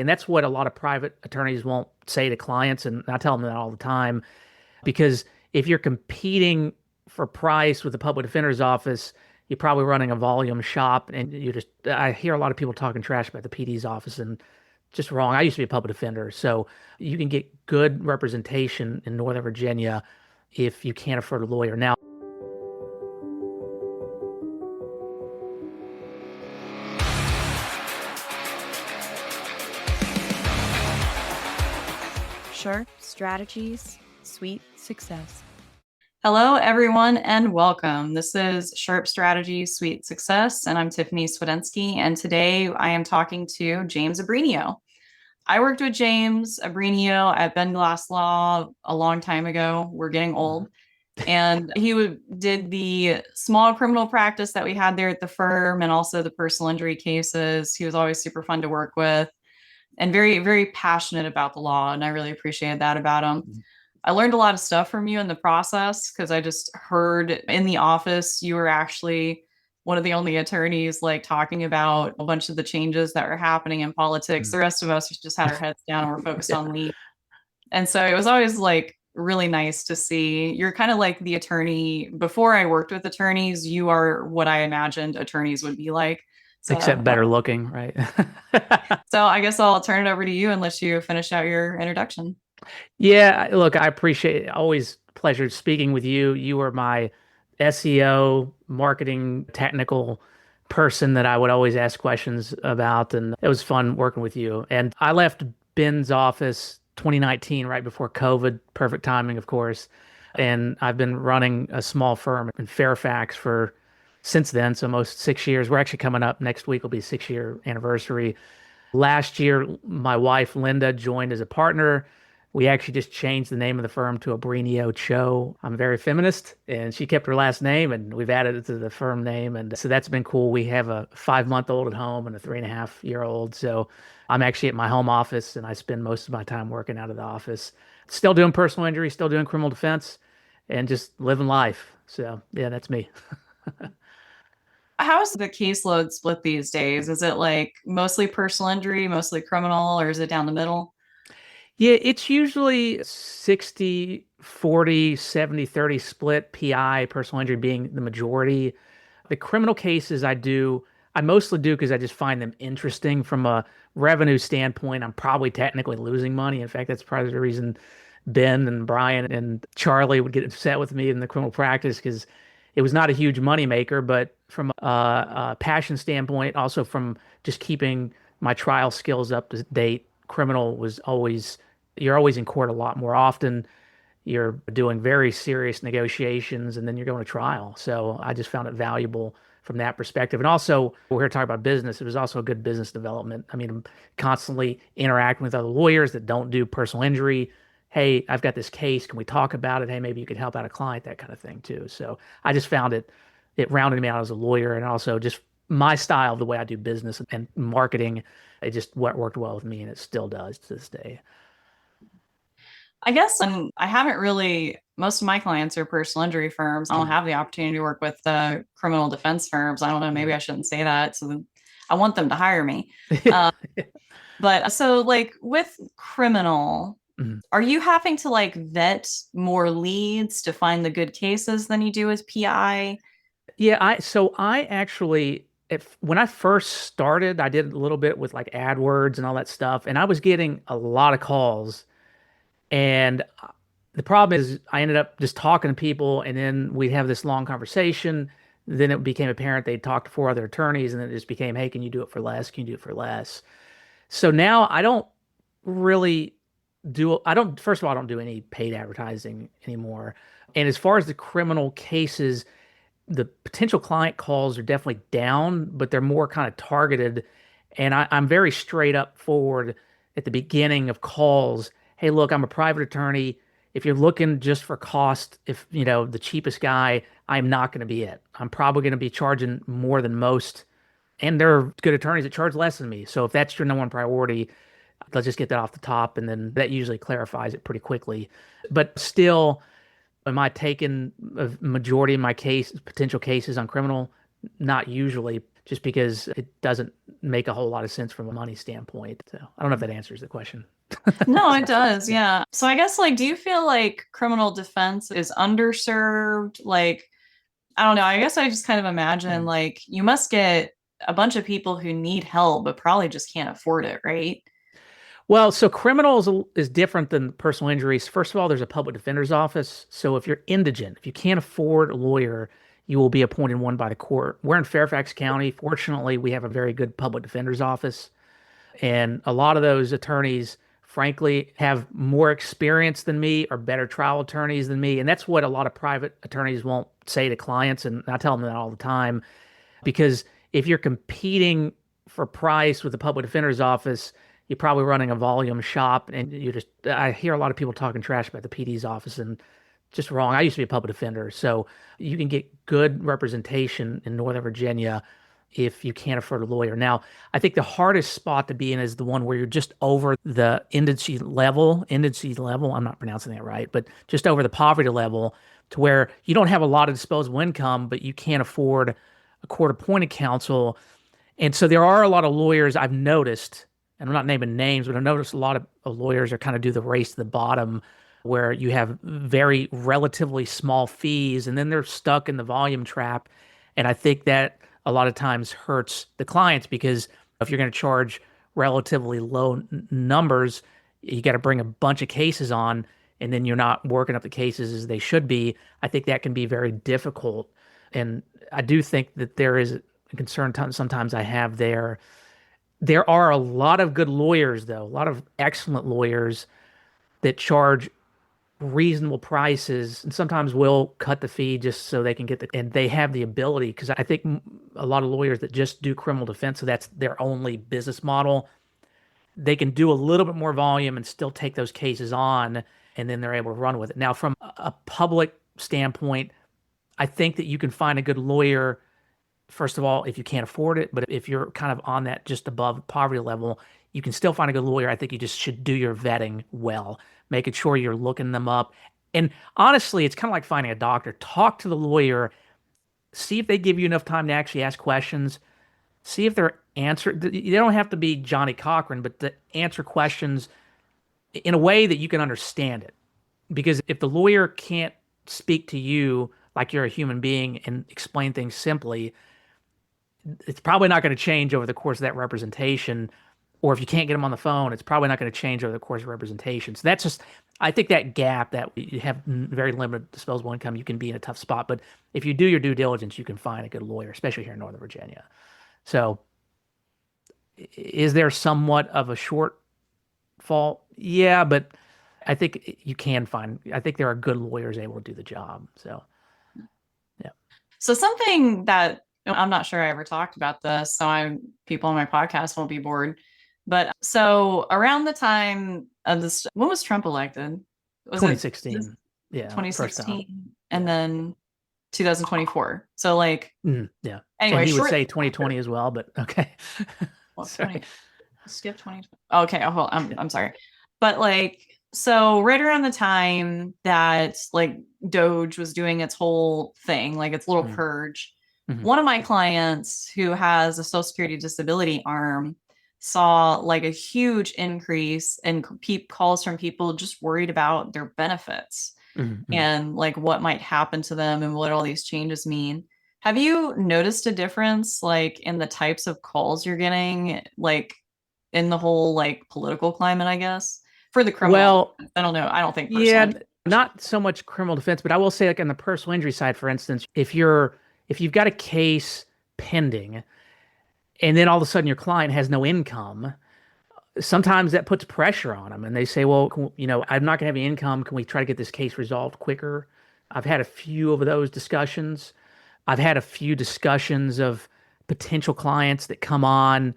And that's what a lot of private attorneys won't say to clients. And I tell them that all the time because if you're competing for price with the public defender's office, you're probably running a volume shop. And I hear a lot of people talking trash about the PD's office and just wrong. I used to be a public defender. So you can get good representation in Northern Virginia if you can't afford a lawyer. Now, Sharp strategies, sweet success. Hello, everyone, and welcome. This is Sharp Strategies, Sweet Success, and I'm Tiffany Swedensky, and today I am talking to James Abrenio. I worked with James Abrenio at Ben Glass Law a long time ago. We're getting old. And he did the small criminal practice that we had there at the firm and also the personal injury cases. He was always super fun to work with and very, very passionate about the law. And I really appreciated that about him. I learned a lot of stuff from you in the process because I just heard in the office you were actually one of the only attorneys like talking about a bunch of the changes that were happening in politics. The rest of us just had our heads down and we're focused on legal. And so it was always like really nice to see. You're kind of like the attorney. Before I worked with attorneys, you are what I imagined attorneys would be like. So, except better looking, right? So I guess I'll turn it over to you and let you finish out your introduction. Yeah, look, I appreciate it. Always pleasure speaking with you. You were my SEO, marketing, technical person that I would always ask questions about, and it was fun working with you. And I left Ben's office 2019, right before COVID. Perfect timing, of course. And I've been running a small firm in Fairfax for since then, so almost 6 years. We're actually coming up next week will be 6 year anniversary. Last year, my wife Linda joined as a partner. We actually just changed the name of the firm to Abrenio Cho. I'm very feminist, and she kept her last name, and we've added it to the firm name. And so that's been cool. We have a 5-month-old at home and a 3.5-year-old. So I'm actually at my home office, and I spend most of my time working out of the office. Still doing personal injury, still doing criminal defense, and just living life. So yeah, that's me. How's the caseload split these days? Is it like mostly personal injury, mostly criminal, or is it down the middle? Yeah, it's usually 60-40, 70-30 split, PI, personal injury being the majority. The criminal cases I mostly do because I just find them interesting from a revenue standpoint. I'm probably technically losing money. In fact, that's probably the reason Ben and Brian and Charlie would get upset with me in the criminal practice because it was not a huge money maker, but from a passion standpoint, also from just keeping my trial skills up to date, criminal was always, you're always in court a lot more often. You're doing very serious negotiations and then you're going to trial. So I just found it valuable from that perspective. And also, we're here talking about business. It was also a good business development. I mean, I'm constantly interacting with other lawyers that don't do personal injury. Hey, I've got this case. Can we talk about it? Hey, maybe you could help out a client, that kind of thing too. So I just found it rounded me out as a lawyer and also just my style, the way I do business and marketing, it just worked well with me and it still does to this day. I guess I haven't really, most of my clients are personal injury firms. I don't have the opportunity to work with the criminal defense firms. I don't know, maybe I shouldn't say that. So I want them to hire me. But so like with criminal, are you having to like vet more leads to find the good cases than you do with PI? Yeah, I actually if when I first started, I did a little bit with like AdWords and all that stuff, and I was getting a lot of calls. And the problem is I ended up just talking to people and then we'd have this long conversation. Then it became apparent they'd talked to 4 other attorneys and then it just became, hey, can you do it for less? Can you do it for less? So now I don't really first of all, I don't do any paid advertising anymore. And as far as the criminal cases, the potential client calls are definitely down, but they're more kind of targeted. And I'm very straight up forward at the beginning of calls. Hey, look, I'm a private attorney. If you're looking just for cost, if you know the cheapest guy, I'm not going to be it. I'm probably going to be charging more than most. And there are good attorneys that charge less than me. So if that's your number one priority, let's just get that off the top. And then that usually clarifies it pretty quickly. But still, am I taking a majority of my potential cases on criminal? Not usually. just because it doesn't make a whole lot of sense from a money standpoint. So I don't know if that answers the question. No, it So, does. yeah. Yeah. So I guess like, do you feel like criminal defense is underserved? Like, I don't know. I guess I just kind of imagine Mm. like you must get a bunch of people who need help, but probably just can't afford it, right? Well, so criminals is different than personal injuries. First of all, there's a public defender's office. So if you're indigent, if you can't afford a lawyer, you will be appointed one by the court. We're in Fairfax County. Fortunately, we have a very good public defender's office. And a lot of those attorneys, frankly, have more experience than me, or better trial attorneys than me. And that's what a lot of private attorneys won't say to clients. And I tell them that all the time, because if you're competing for price with the public defender's office, you're probably running a volume shop. And I hear a lot of people talking trash about the PD's office, and just wrong. I used to be a public defender, so you can get good representation in Northern Virginia if you can't afford a lawyer. Now, I think the hardest spot to be in is the one where you're just over the indice level. I'm not pronouncing that right, but just over the poverty level, to where you don't have a lot of disposable income, but you can't afford a court-appointed counsel. And so there are a lot of lawyers I've noticed, and I'm not naming names, but I've noticed a lot of lawyers are kind of do the race to the bottom, where you have very relatively small fees and then they're stuck in the volume trap. And I think that a lot of times hurts the clients, because if you're going to charge relatively low numbers, you got to bring a bunch of cases on, and then you're not working up the cases as they should be. I think that can be very difficult. And I do think that there is a concern sometimes I have there. There are a lot of good lawyers, though, a lot of excellent lawyers that charge reasonable prices, and sometimes will cut the fee just so they can get and they have the ability, because I think a lot of lawyers that just do criminal defense, so that's their only business model, they can do a little bit more volume and still take those cases on, and then they're able to run with it. Now, from a public standpoint, I think that you can find a good lawyer, first of all, if you can't afford it, but if you're kind of on that just above poverty level, you can still find a good lawyer. I think you just should do your vetting well, making sure you're looking them up. And honestly, it's kind of like finding a doctor. Talk to the lawyer, see if they give you enough time to actually ask questions, see if they're answered. They don't have to be Johnny Cochran, but to answer questions in a way that you can understand it. Because if the lawyer can't speak to you like you're a human being and explain things simply, it's probably not going to change over the course of that representation. Or if you can't get them on the phone, it's probably not going to change over the course of representation. So that's just, I think that gap, that you have very limited disposable income, you can be in a tough spot. But if you do your due diligence, you can find a good lawyer, especially here in Northern Virginia. So is there somewhat of a shortfall? Yeah, but I think you can find, I think there are good lawyers able to do the job. So, yeah. So something that I'm not sure I ever talked about this, so people on my podcast won't be bored. But so around the time of this, when was Trump elected? Was it 2016. Yeah. First time. 2016 and Yeah. then 2024? So like, Yeah. anyway, And he would short say 2020 as well, but okay. well, Sorry. 20 skip 2020. Okay, oh, I'm sorry. But like, so right around the time that like Doge was doing its whole thing, like its little Mhm. purge, Mhm. one of my clients who has a Social Security disability arm saw like a huge increase in calls from people just worried about their benefits Mhm. and like what might happen to them and what all these changes mean. Have you noticed a difference like in the types of calls you're getting, like in the whole like political climate, I guess, for the criminal Well, defense? I don't know. I don't think personal yeah, injury. not so much criminal defense, but I will say, like on the personal injury side, for instance, if you've got a case pending and then all of a sudden your client has no income, sometimes that puts pressure on them, and they say, well, I'm not going to have any income. Can we try to get this case resolved quicker? I've had a few of those discussions. I've had a few discussions of potential clients that come on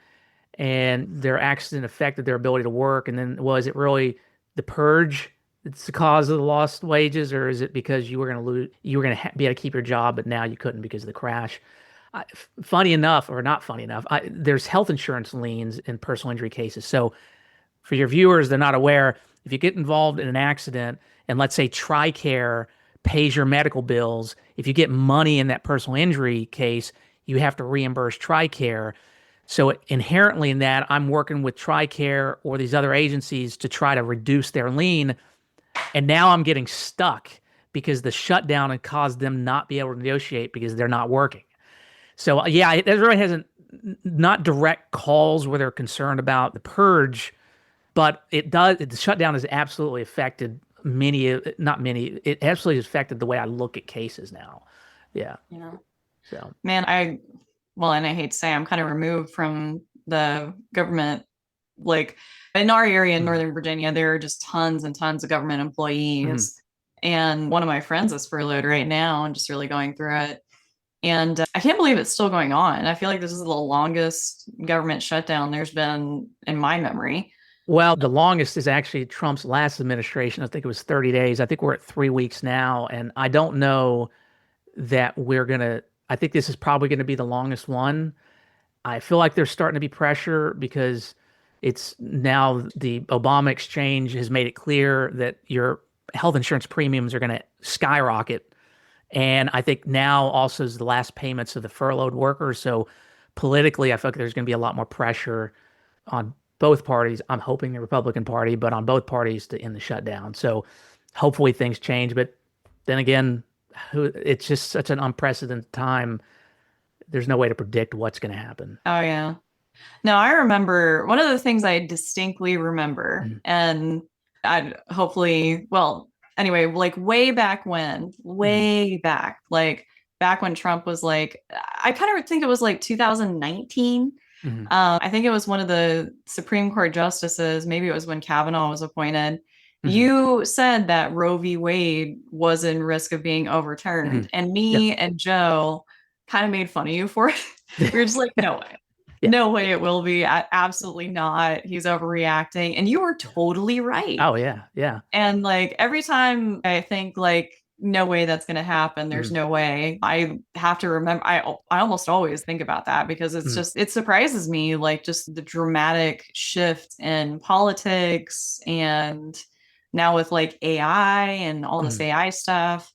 and their accident affected their ability to work. And then, was it really the purge that's the cause of the lost wages, or is it because you were going to lose, you were going to be able to keep your job, but now you couldn't because of the crash? Funny enough, or not funny enough, there's health insurance liens in personal injury cases. So for your viewers, they're not aware. If you get involved in an accident and let's say TRICARE pays your medical bills, if you get money in that personal injury case, you have to reimburse TRICARE. So inherently in that, I'm working with TRICARE or these other agencies to try to reduce their lien. And now I'm getting stuck because the shutdown had caused them not be able to negotiate because they're not working. So yeah, there really hasn't not direct calls where they're concerned about the purge, but it does. The shutdown has absolutely affected many, not many. It absolutely affected the way I look at cases now. Yeah. Yeah. So. Man, and I hate to say I'm kind of removed from the government. Like in our area in Mm-hmm. Northern Virginia, there are just tons and tons of government Mm-hmm. employees. And one of my friends is furloughed right now and just really going through it. And I can't believe it's still going on. I feel like this is the longest government shutdown there's been in my memory. Well, the longest is actually Trump's last administration. I think it was 30 days. I think we're at 3 weeks now. And I don't know that I think this is probably going to be the longest one. I feel like there's starting to be pressure because it's now the Obama exchange has made it clear that your health insurance premiums are going to skyrocket. And I think now also is the last payments of the furloughed workers. So politically, I feel like there's going to be a lot more pressure on both parties. I'm hoping the Republican Party, but on both parties to end the shutdown. So hopefully things change. But then again, it's just such an unprecedented time. There's no way to predict what's going to happen. Oh, yeah. No, I remember one of the things I distinctly remember, Mhm. and I'd hopefully, well, anyway, like Mhm. way back, like back when Trump was like, I kind of think it was like 2019. Mhm. I think it was one of the Supreme Court justices, maybe it was when Kavanaugh was appointed. Mhm. You said that Roe v. Wade was in risk of being overturned, Mhm. and Yep. me and Joe kind of made fun of you for it. We were just like, no way. Yeah. No way it will be. Absolutely not. He's overreacting. And you were Yeah. totally right. Oh yeah. Yeah. And like every time I think like no way that's going to happen, there's Mhm. no way. I have to remember I almost always think about that because it's Mhm. just it surprises me like just the dramatic shift in politics and now with like AI and all this Mhm. AI stuff,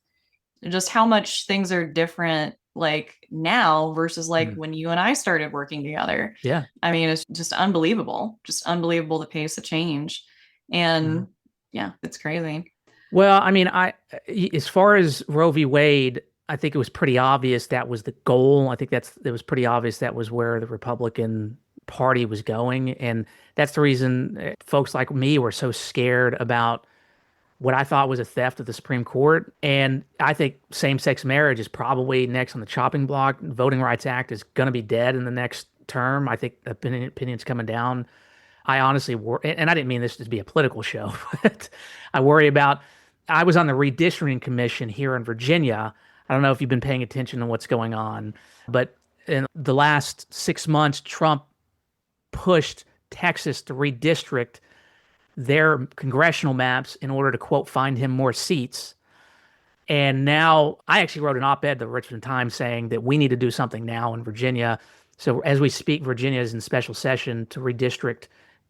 just how much things are different like now versus like Mhm. when you and I started working together. Yeah. I mean, it's just unbelievable the pace of change. Mhm. And yeah, it's crazy. Well, I mean, as far as Roe v. Wade, I think it was pretty obvious that was the goal. I think it was pretty obvious that was where the Republican Party was going, and that's the reason folks like me were so scared about what I thought was a theft of the Supreme Court. And I think same-sex marriage is probably next on the chopping block. Voting Rights Act is going to be dead in the next term. I think opinions coming down. I honestly worry, and I didn't mean this to be a political show, but I worry about. I was on the redistricting commission here in Virginia. I don't know if you've been paying attention to what's going on, but in the last 6 months, Trump pushed Texas to redistrict their congressional maps in order to, quote, find him more seats. And now I actually wrote an op-ed to the Richmond Times saying that we need to do something now in Virginia. So as we speak, Virginia is in special session to redistrict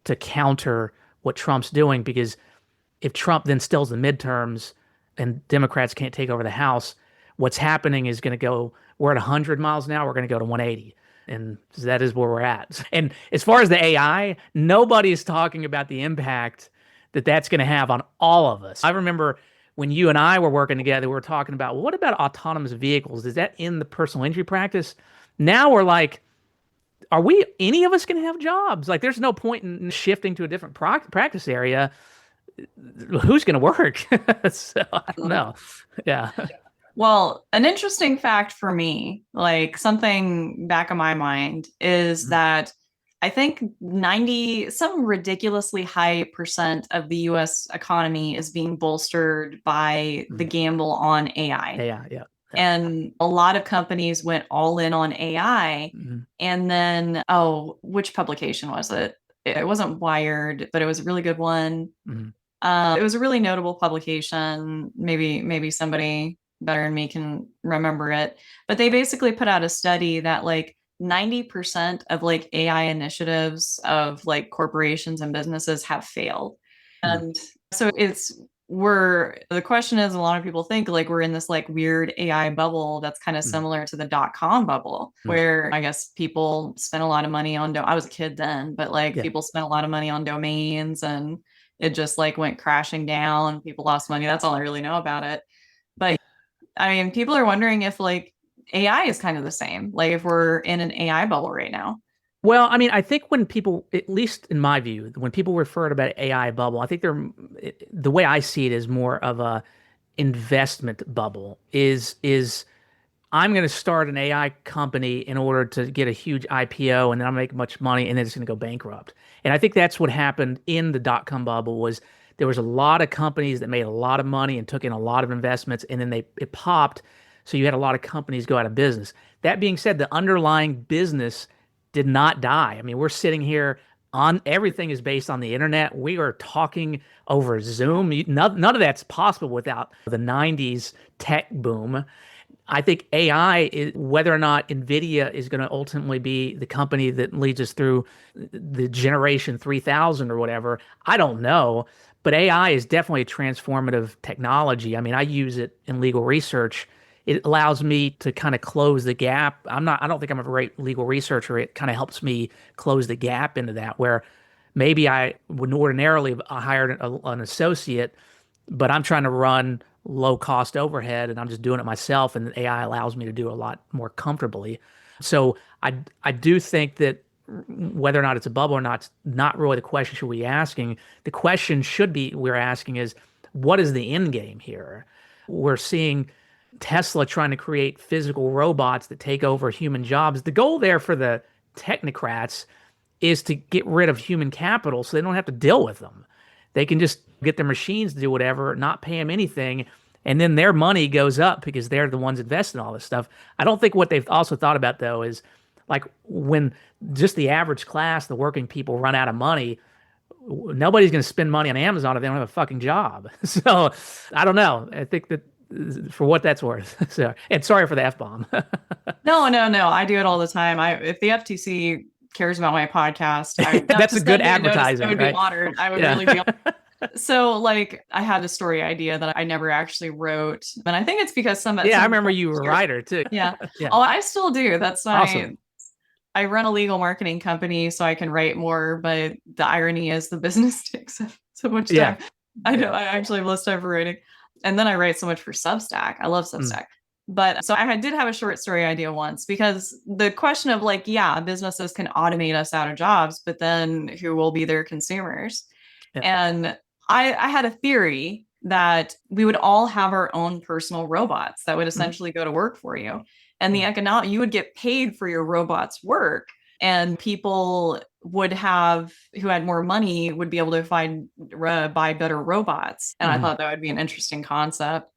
to counter what Trump's doing, because if Trump then stills the midterms and Democrats can't take over the House, what's happening is going to go, we're at 100 miles an hour, we're going to go to 180. And that is where we're at. And as far as the AI, nobody is talking about the impact that that's going to have on all of us. I remember when you and I were working together, we were talking about, well, what about autonomous vehicles? Is that in the personal injury practice? Now we're like, are we any of us going to have jobs? Like, there's no point in shifting to a different practice area. Who's going to work? So I don't know. Yeah. Well, an interesting fact for me, like something back of my mind, is that I think 90, some ridiculously high percent of the US economy is being bolstered by the Mhm. gamble on AI. Yeah. Yeah. Yeah. And a lot of companies went all in on AI. Mhm. And then, oh, which publication was it? It wasn't Wired, but it was a really good one. Mhm. It was a really notable publication. Maybe somebody better than me can remember it. But they basically put out a study that like 90% of like AI initiatives of like corporations and businesses have failed. Mhm. And so it's the question is, a lot of people think like we're in this like weird AI bubble that's kind of Mm, similar to the .com bubble, mm. where I guess people spent a lot of money on I was a kid then, but like Yeah. people spent a lot of money on domains and it just like went crashing down. People lost money. That's all I really know about it. But I mean, people are wondering if like AI is kind of the same, like if we're in an AI bubble right now. Well, I mean, I think when people, at least in my view, when people refer to about AI bubble, I think the way I see it is more of a investment bubble. Is I'm going to start an AI company in order to get a huge IPO and then I'll make much money and then it's going to go bankrupt. And I think that's what happened in the dot-com bubble was there was a lot of companies that made a lot of money and took in a lot of investments and then it popped. So you had a lot of companies go out of business. That being said, the underlying business did not die. I mean, we're sitting here on everything is based on the internet. We are talking over Zoom. None of that's possible without the 90s tech boom. I think AI is whether or not Nvidia is going to ultimately be the company that leads us through the generation 3000 or whatever. I don't know, but AI is definitely a transformative technology. I mean, I use it in legal research. It allows me to kind of close the gap. I don't think I'm a great legal researcher. It kind of helps me close the gap into that where maybe I would ordinarily have hired an associate, but I'm trying to run low cost overhead and I'm just doing it myself and AI allows me to do a lot more comfortably. So I do think that whether or not it's a bubble or not, it's not really the question should we be asking. The question should be we're asking is what is the end game here? We're seeing Tesla trying to create physical robots that take over human jobs. The goal there for the technocrats is to get rid of human capital so they don't have to deal with them. They can just get their machines to do whatever, not pay them anything, and then their money goes up because they're the ones investing in all this stuff. I don't think what they've also thought about though is like when just the average class, the working people run out of money, nobody's going to spend money on Amazon if they don't have a fucking job. So I don't know. I think that for what that's worth. So, and sorry for the F bomb. No, no, no. I do it all the time. If the FTC cares about my podcast, I not That's to a good send me a notice, I advertisement, would be right? honored. I would Yeah. really be. So, like, I had a story idea that I never actually wrote, and I think it's because Yeah, I some remember people you were a scared. writer too. Yeah. Yeah. Oh, I still do. That's my. Awesome. I run a legal marketing company, so I can write more. But the irony is, the business takes up so much Yeah. time. I know. Yeah. I actually have less time for writing, and then I write so much for Substack. I love Mm. Substack. But so did have a short story idea once because the question of like, yeah, businesses can automate us out of jobs, but then who will be their consumers? Yeah. And I had a theory that we would all have our own personal robots that would Mm. essentially go to work for you. And Mm. you would get paid for your robot's work. And people would have who had more money would be able to buy better robots. And I Mm. thought that would be an interesting concept.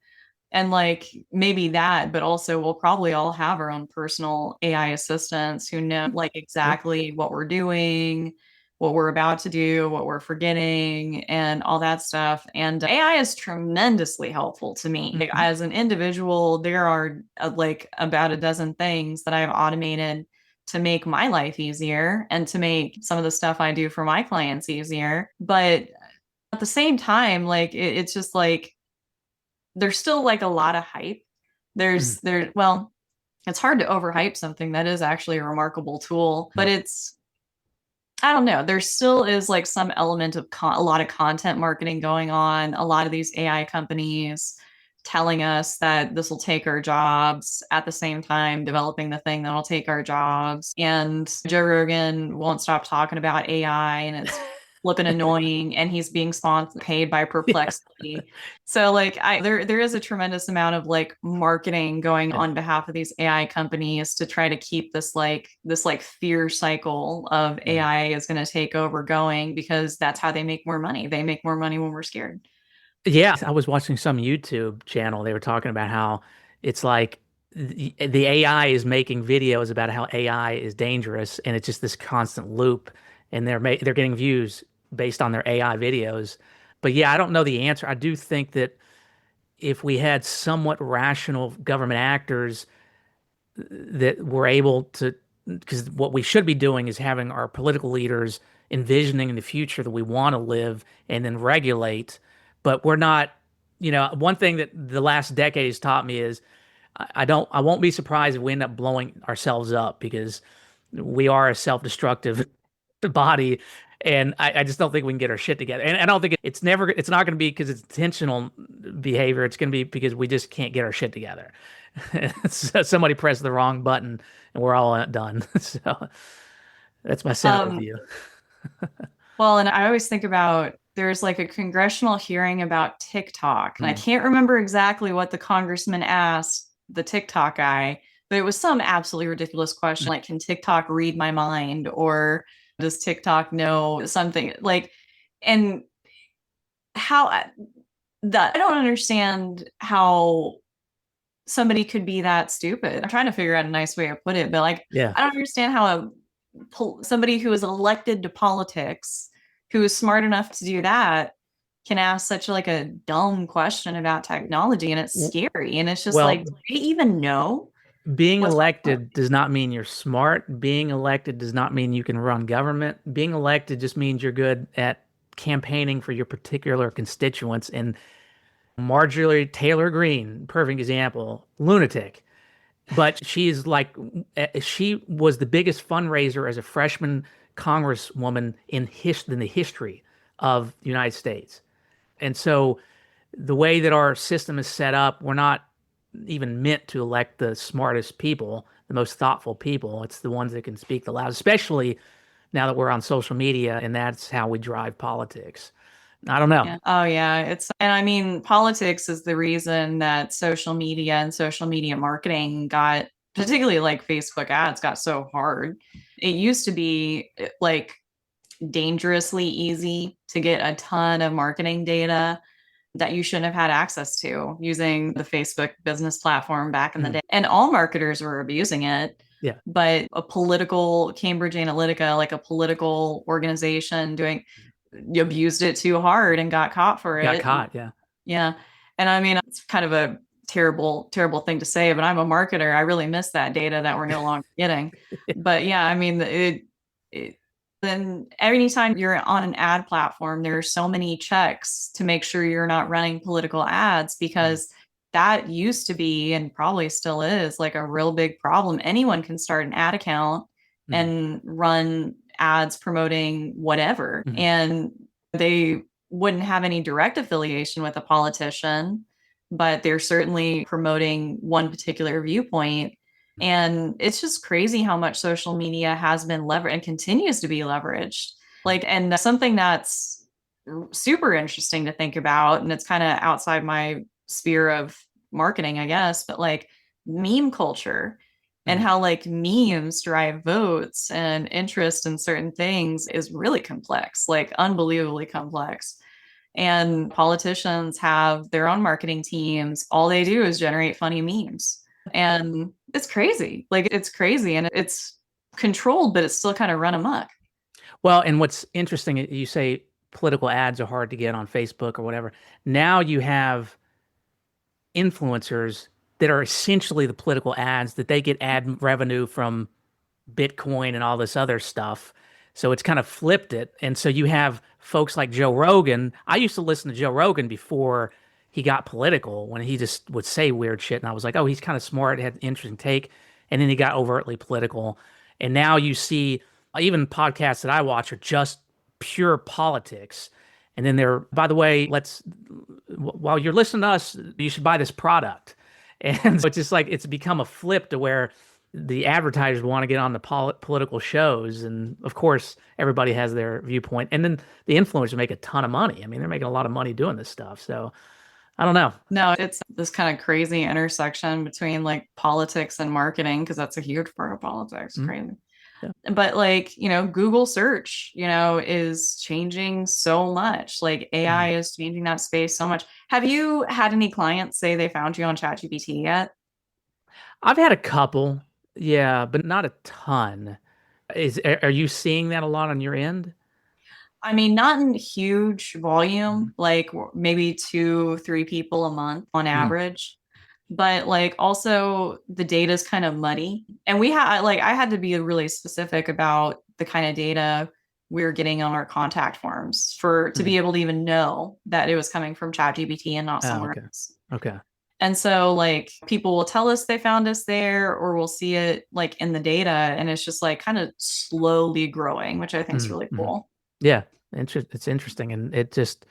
And like maybe that, but also we'll probably all have our own personal AI assistants who know like Yeah. exactly what we're doing, what we're about to do, what we're forgetting, and all that stuff. And AI is tremendously helpful to me. Like, Mhm. as an individual, there are like about a dozen things that I've automated to make my life easier and to make some of the stuff I do for my clients easier. But at the same time, like it's just like there's still like a lot of hype. Mhm. Well, it's hard to overhype something that is actually a remarkable tool, but Mhm. I don't know. There still is like some element of a lot of content marketing going on. A lot of these AI companies telling us that this will take our jobs at the same time developing the thing that'll take our jobs. And Joe Rogan won't stop talking about AI and it's flipping annoying and he's being paid by Yeah. Perplexity. So like there is a tremendous amount of like marketing going Yeah. on behalf of these AI companies to try to keep this like fear cycle of Yeah. AI is going to take over going because that's how they make more money. They make more money when we're scared. Yeah, I was watching some YouTube channel. They were talking about how it's like the AI is making videos about how AI is dangerous, and it's just this constant loop, and they're getting views based on their AI videos. But yeah, I don't know the answer. I do think that if we had somewhat rational government actors that were able to, because what we should be doing is having our political leaders envisioning the future that we want to live and then regulate, but we're not. One thing that the last decade has taught me is I won't be surprised if we end up blowing ourselves up because we are a self-destructive body. And I just don't think we can get our shit together. And I don't think it's not going to be because it's intentional behavior. It's going to be because we just can't get our shit together. So somebody pressed the wrong button and we're all done. So that's my cynical Um, view. well, and I always think about there's like a congressional hearing about TikTok, and I Mm. can't remember exactly what the congressman asked the TikTok guy, but it was some absolutely ridiculous question like, can TikTok read my mind? Or does TikTok know something? Like, and how that I don't understand how somebody could be that stupid. I'm trying to figure out a nice way to put it, but like, Yeah. I don't understand how somebody who is elected to politics, who is smart enough to do that, can ask such like a dumb question about technology, and it's W- scary. And it's just like, Well, do they even know being what's going elected does not mean you're smart. Being elected does not mean you can run government. Being elected just means you're good at campaigning for your particular constituents. And Marjorie Taylor Greene, perfect example, lunatic. But she's like, she was the biggest fundraiser as a freshman congresswoman in the history of the United States. And so the way that our system is set up, we're not even meant to elect the smartest people, the most thoughtful people. It's the ones that can speak the loudest, especially now that we're on social media and that's how we drive politics. I don't know. Yeah. Oh, yeah. And I mean, politics is the reason that social media and social media marketing got, particularly like Facebook ads, got so hard. It used to be like dangerously easy to get a ton of marketing data that you shouldn't have had access to using the Facebook business platform back in the Mm, day. And all marketers were abusing it. yeah, But a political Cambridge Analytica, like a political organization doing, abused it too hard and got caught for got it. caught. Yeah. Yeah. And I mean, it's kind of a terrible, terrible thing to say, but I'm a marketer. I really miss that data that we're no longer getting. But yeah, I mean, it then anytime you're on an ad platform, there are so many checks to make sure you're not running political ads, Mm, because that used to be, and probably still is, like a real big problem. Anyone can start an ad account mm, and run ads promoting whatever. mm, And they wouldn't have any direct affiliation with a politician, but they're certainly promoting one particular viewpoint. And it's just crazy how much social media has been leveraged and continues to be leveraged. Like, and something that's super interesting to think about, and it's kind of outside my sphere of marketing, I guess, but like meme culture and mm. how like memes drive votes and interest in certain things is really complex, like unbelievably complex. And politicians have their own marketing teams. All they do is generate funny memes. And it's crazy. Like, it's crazy and it's controlled, but it's still kind of run amok. Well, and what's interesting, you say political ads are hard to get on Facebook or whatever. Now you have influencers that are essentially the political ads that they get ad revenue from Bitcoin and all this other stuff. So it's kind of flipped it. And so you have folks like Joe Rogan. I used to listen to Joe Rogan before he got political when he just would say weird shit. And I was like, oh, he's kind of smart, had an interesting take. And then he got overtly political. And now you see even podcasts that I watch are just pure politics. And then they're, by the way, while you're listening to us, you should buy this product. And so it's just like it's become a flip to where the advertisers want to get on the political shows. And of course, everybody has their viewpoint. And then the influencers make a ton of money. I mean, they're making a lot of money doing this stuff. So I don't know. No, it's this kind of crazy intersection between like politics and marketing, because that's a huge part of politics. Mhm. Crazy. Yeah. But like, Google search, is changing so much. Like Mhm. AI is changing that space so much. Have you had any clients say they found you on ChatGPT yet? I've had a couple. Yeah, but not a ton. Are you seeing that a lot on your end? I mean, not in huge Mhm. volume, like maybe two, three people a month on Mhm. average. But like also the data is kind of muddy. And we had like I had to be really specific about the kind of data we were getting on our contact forms for to Mm. be able to even know that it was coming from ChatGPT and not Oh, somewhere okay. else. Okay. And so like people will tell us they found us there or we'll see it like in the data and it's just like kind of slowly growing, which I think is Mm. really Mm. cool. Yeah. It's interesting. And it just,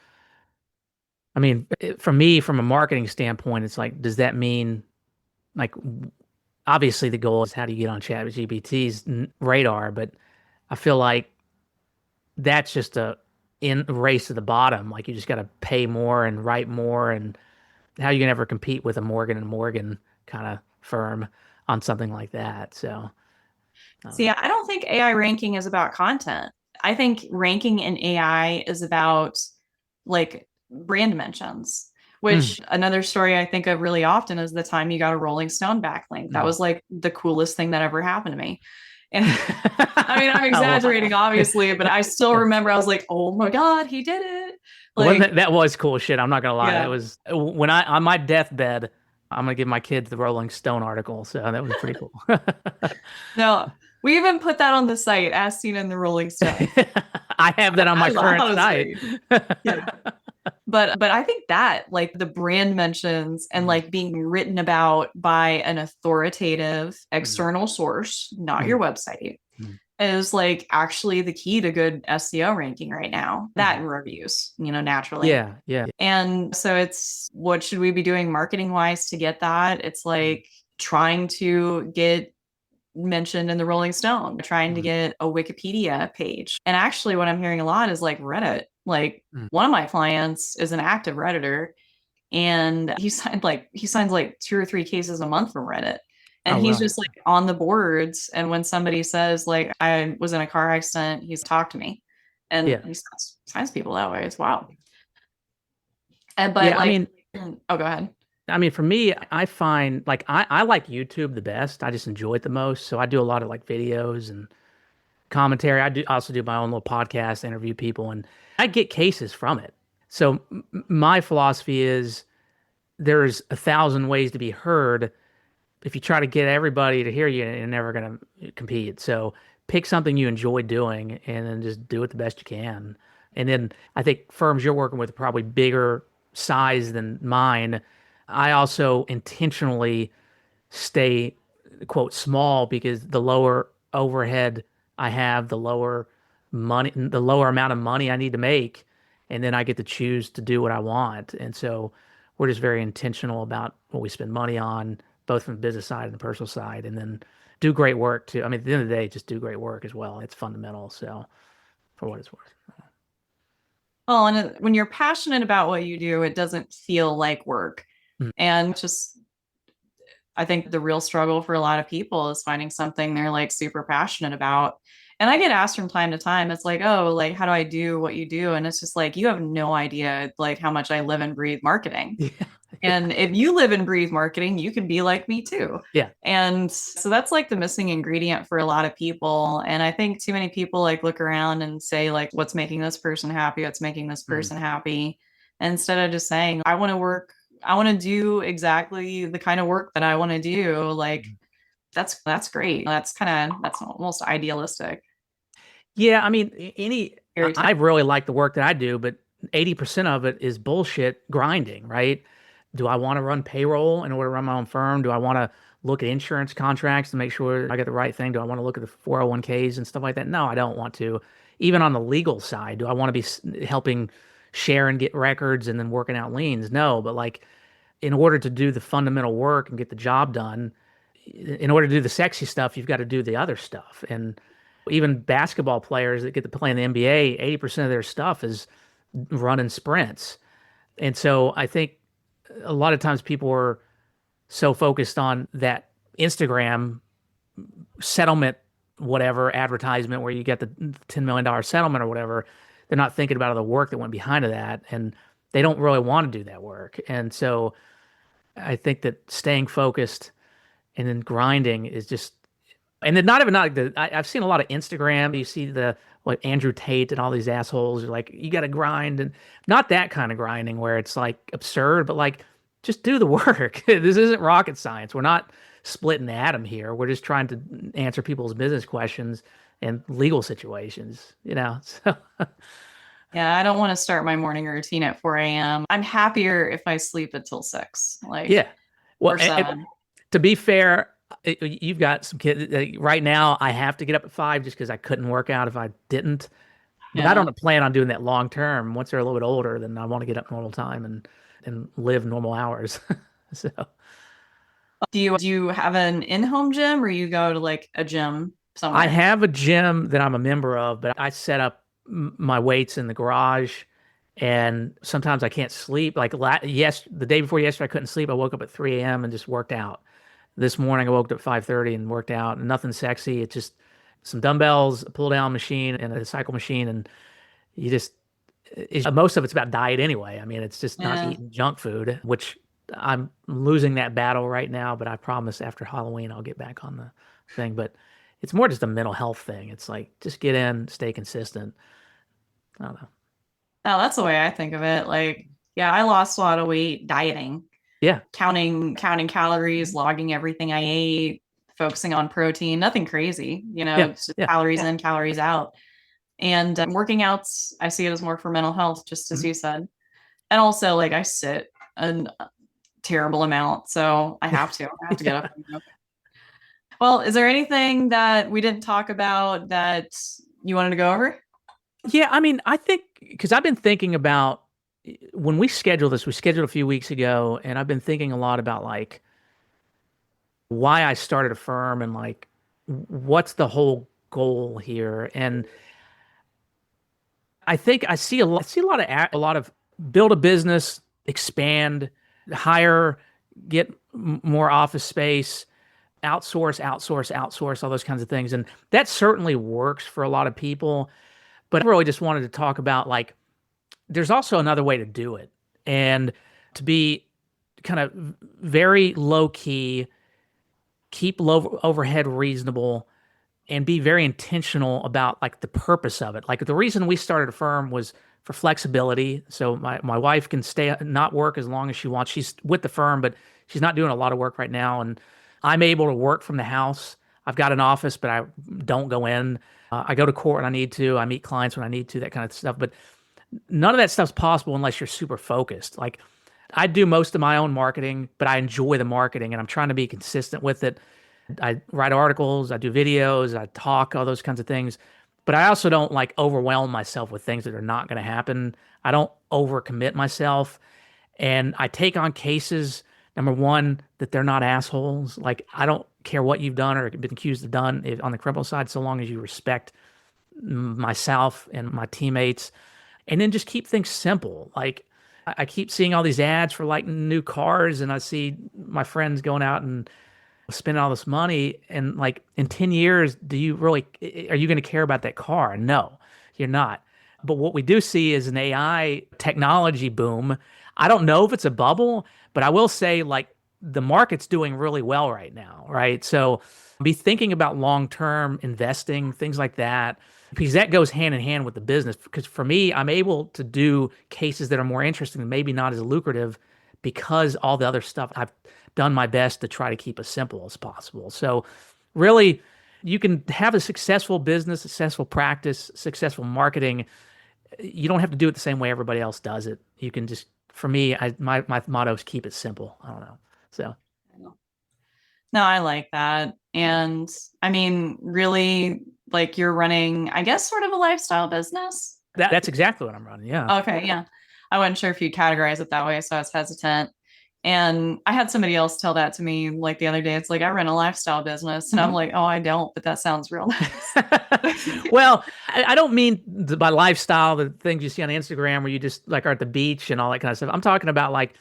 I mean, for me, from a marketing standpoint, it's like, does that mean like, obviously the goal is how do you get on ChatGPT's radar, but I feel like that's just a in race to the bottom. Like you just got to pay more and write more, and how you can ever compete with a Morgan and Morgan kind of firm on something like that. So I don't See, know. I don't think AI ranking is about content. I think ranking in AI is about like brand mentions, Mm, which another story I think of really often is the time you got a Rolling Stone backlink. That mm. was like the coolest thing that ever happened to me. And I mean, I'm Well, exaggerating, obviously, but I still yeah. remember I was like, oh my God, he did it. Well, Like, that was cool shit. I'm not gonna lie. That yeah. was when I on my deathbed. I'm gonna give my kids the Rolling Stone article. So that was pretty cool. No, we even put that on the site as seen in the Rolling Stone. I have that on my I current thought it was site. great. Yeah. But I think that like the brand mentions and Mm, like being written about by an authoritative mm, external source, not your mm, website, mm, is like actually the key to good SEO ranking right now. That mm. and reviews, naturally. Yeah, yeah. And so it's what should we be doing marketing wise to get that? It's Mm, like trying to get mentioned in the Rolling Stone, trying to mm, get a Wikipedia page. And actually, what I'm hearing a lot is like Reddit. Like mm. one of my clients is an active Redditor, and he signs like 2 or 3 cases a month from Reddit. And Oh, he's really? just like on the boards. And when somebody says like I was in a car accident, he's talked to me, and Yeah. he signs people that way. It's wild. And but Yeah, like, oh, go ahead. I mean, for me, I find like I like YouTube the best. I just enjoy it the most. So I do a lot of like videos and commentary. I also do my own little podcast, interview people, and I get cases from it. So my philosophy is there's 1,000 ways to be heard. If you try to get everybody to hear you, you're never gonna compete. So pick something you enjoy doing and then just do it the best you can. And then I think firms you're working with are probably bigger size than mine. I also intentionally stay quote small because the lower overhead I have, the lower amount of money I need to make, and then I get to choose to do what I want. And so we're just very intentional about what we spend money on, both from the business side and the personal side, and then do great work too. I mean, at the end of the day, just do great work as well. It's fundamental. So for what it's worth. Well, and when you're passionate about what you do, it doesn't feel like work. Mm. And just I think the real struggle for a lot of people is finding something they're like super passionate about. And I get asked from time to time, it's like, oh, like, how do I do what you do? And it's just like, you have no idea, like, how much I live and breathe marketing. Yeah. And if you live and breathe marketing, you can be like me too. Yeah. And so that's like the missing ingredient for a lot of people. And I think too many people like look around and say, like, what's making this person happy? What's making this Mm. person happy? Instead of just saying, I want to work, I want to do exactly the kind of work that I want to do. Like, Mm. that's great. That's almost idealistic. Yeah, I mean, Very I really like the work that I do, but 80% of it is bullshit grinding, right? Do I want to run payroll in order to run my own firm? Do I want to look at insurance contracts to make sure I get the right thing? Do I want to look at the 401ks and stuff like that? No, I don't want to. Even on the legal side, do I want to be helping share and get records and then working out liens? No, but like in order to do the fundamental work and get the job done, in order to do the sexy stuff, you've got to do the other stuff. And even basketball players that get to play in the NBA, 80% of their stuff is running sprints. And so I think a lot of times people are so focused on that Instagram settlement, whatever advertisement where you get the $10 million settlement or whatever, they're not thinking about the work that went behind that. And they don't really want to do that work. And so I think that staying focused and then grinding is just, and then not even not like I've seen a lot of Instagram. You see the like Andrew Tate and all these assholes are like, you got to grind, and not that kind of grinding where it's like absurd, but like just do the work. This isn't rocket science. We're not splitting the atom here. We're just trying to answer people's business questions and legal situations, you know. So Yeah, I don't want to start my morning routine at 4 a.m. I'm happier if I sleep until 6, like, yeah. Well, or 7. to be fair, you've got some kids right now. I have to get up at 5 just because I couldn't work out if I didn't. But I Yeah. don't plan on doing that long term. Once they're a little bit older, then I want to get up normal time and live normal hours. So Do you have an in-home gym or you go to like a gym I somewhere? have a gym that I'm a member of, but I set up my weights in the garage, and sometimes I can't sleep. Like the day before yesterday, I couldn't sleep. I woke up at 3 a.m. and just worked out. This morning, I woke up at 5:30 and worked out. Nothing sexy. It's just some dumbbells, a pull down machine, and a cycle machine, and you just most of it's about diet anyway. I mean, it's just not Yeah. eating junk food, which I'm losing that battle right now, but I promise after Halloween I'll get back on the thing. But it's more just a mental health thing. It's like just get in, stay consistent. I don't know. Oh, that's the way I think of it. Like, yeah, I lost a lot of weight dieting, Yeah, counting calories, logging everything I ate, focusing on protein, nothing crazy, yeah, it's just yeah. calories in, calories out. And working outs, I see it as more for mental health, just as Mhm. you said. And also, like, I sit a terrible amount, so I have to get Yeah. up and go. Well, is there anything that we didn't talk about that you wanted to go over? Yeah, I mean, I think because I've been thinking about when we scheduled a few weeks ago, and I've been thinking a lot about like why I started a firm and like what's the whole goal here. And I think I see a lot of a lot of build a business, expand, hire, get more office space, outsource, all those kinds of things. And that certainly works for a lot of people. But I really just wanted to talk about like there's also another way to do it and to be kind of very low key, keep low overhead reasonable, and be very intentional about like the purpose of it. Like the reason we started a firm was for flexibility. So my wife can stay not work as long as she wants. She's with the firm, but she's not doing a lot of work right now, and I'm able to work from the house. I've got an office, but I don't go in. I go to court when I need to. I meet clients when I need to, that kind of stuff. But none of that stuff's possible unless you're super focused. Like I do most of my own marketing, but I enjoy the marketing and I'm trying to be consistent with it. I write articles, I do videos, I talk, all those kinds of things. But I also don't like overwhelm myself with things that are not going to happen. I don't overcommit myself. And I take on cases, number one, that they're not assholes. Like, I don't care what you've done or been accused of done on the criminal side, so long as you respect myself and my teammates. And then just keep things simple. Like, I keep seeing all these ads for like new cars, and I see my friends going out and spending all this money. And like in 10 years, are you going to care about that car? No, you're not. But what we do see is an AI technology boom. I don't know if it's a bubble, but I will say like the market's doing really well right now, right? So be thinking about long-term investing, things like that, because that goes hand in hand with the business. Because for me, I'm able to do cases that are more interesting and maybe not as lucrative because all the other stuff I've done my best to try to keep as simple as possible. So really, you can have a successful business, successful practice, successful marketing. You don't have to do it the same way everybody else does it. You can just, for me, my motto is keep it simple. I don't know. So No, I like that. And I mean, really, like you're running, I guess, sort of a lifestyle business. that's exactly what I'm running. Yeah. Okay, yeah. I wasn't sure if you'd categorize it that way, so I was hesitant. And I had somebody else tell that to me like the other day. It's like, I run a lifestyle business. And I'm like, oh, I don't, but that sounds real nice. Well, I don't mean by lifestyle, the things you see on Instagram where you just like are at the beach and all that kind of stuff. I'm talking about like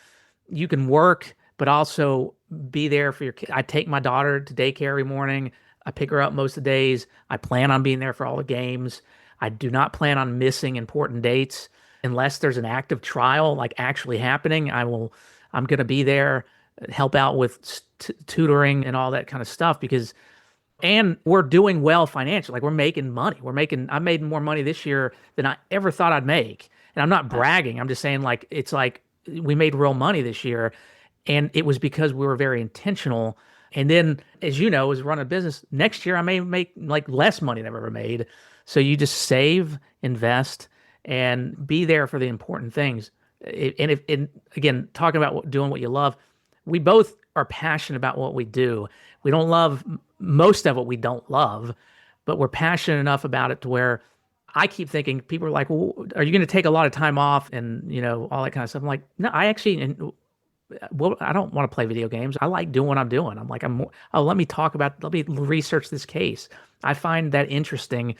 you can work, but also be there for your kid. I take my daughter to daycare every morning. I pick her up most of the days. I plan on being there for all the games. I do not plan on missing important dates unless there's an active trial like actually happening. I'm going to be there, help out with tutoring and all that kind of stuff because and we're doing well financially. Like we're making money. I made more money this year than I ever thought I'd make. And I'm not bragging. I'm just saying like it's like we made real money this year. And it was because we were very intentional And then, as you know, as run a business, next year I may make like less money than I've ever made. So you just save, invest, and be there for the important things. And if, and again, talking about doing what you love, we both are passionate about what we do. We don't love most of what we don't love, but we're passionate enough about it to where I keep thinking people are like, well, are you going to take a lot of time off and, all that kind of stuff? I'm like, no, I actually, well, I don't want to play video games. I like doing what I'm doing. I'm like, let me research this case. I find that interesting.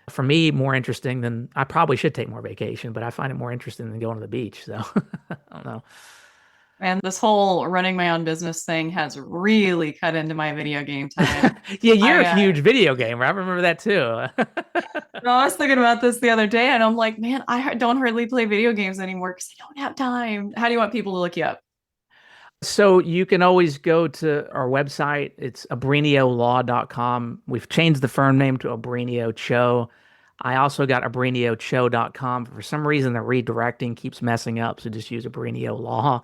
For me, more interesting than I probably should take more vacation, but I find it more interesting than going to the beach. So I don't know. And this whole running my own business thing has really cut into my video game time. Yeah, you're a I huge video gamer. I remember that too. no, I was thinking about this the other day, and I'm like, man, I don't hardly play video games anymore because I don't have time. How do you want people to look you up? So you can always go to our website. It's abreniolaw.com. We've changed the firm name to Abrenio Cho. I also got abreniocho.com. For some reason, the redirecting keeps messing up, so just use Abrenio Law.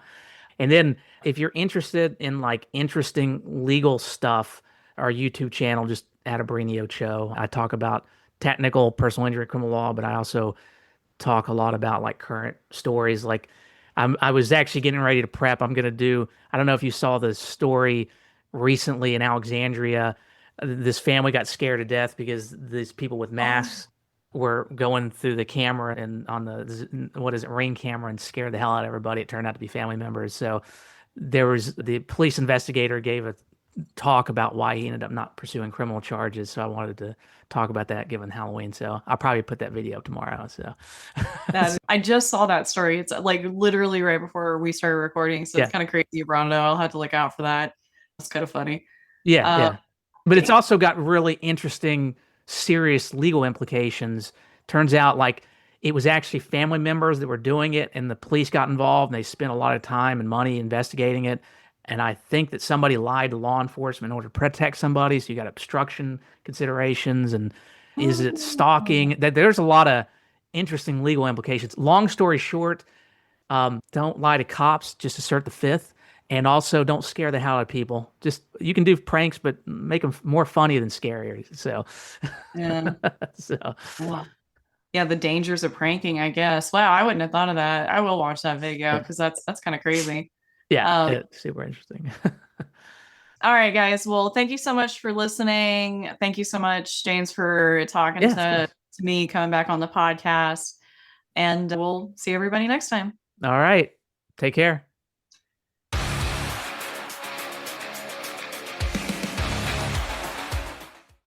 And then if you're interested in like interesting legal stuff, our YouTube channel, just at Abrenio Cho. I talk about technical personal injury criminal law, but I also talk a lot about like current stories. Like I was actually getting ready to prep. I'm gonna do. I don't know if you saw the story recently in Alexandria. This family got scared to death because these people with Oh, masks were going through the camera and on the what is it, Ring camera, and scared the hell out of everybody. It turned out to be family members. So there was the police investigator gave a talk about why he ended up not pursuing criminal charges. So I wanted to talk about that given Halloween. So I'll probably put that video up tomorrow. So, I just saw that story. It's like literally right before we started recording, so it's yeah, kind of crazy you brought it up. I'll have to look out for that. It's kind of funny. yeah, Uh, yeah. But it's dang. also got really interesting, serious legal implications. Turns out like it was actually family members that were doing it, and the police got involved, and they spent a lot of time and money investigating it. And I think that somebody lied to law enforcement in order to protect somebody. So you got obstruction considerations, and is it Oh. stalking? That there's a lot of interesting legal implications. Long story short, don't lie to cops. Just assert the fifth, and also don't scare the hell out of people. Just you can do pranks, but make them more funny than scary. So, Yeah. so Wow. Yeah, the dangers of pranking, I guess. Wow, I wouldn't have thought of that. I will watch that video yeah, because that's kind of crazy. yeah, Um, it's super interesting. all right, guys. Well, thank you so much for listening. Thank you so much, James, for talking Yeah, of course. to me, coming back on the podcast. And we'll see everybody next time. All right, take care.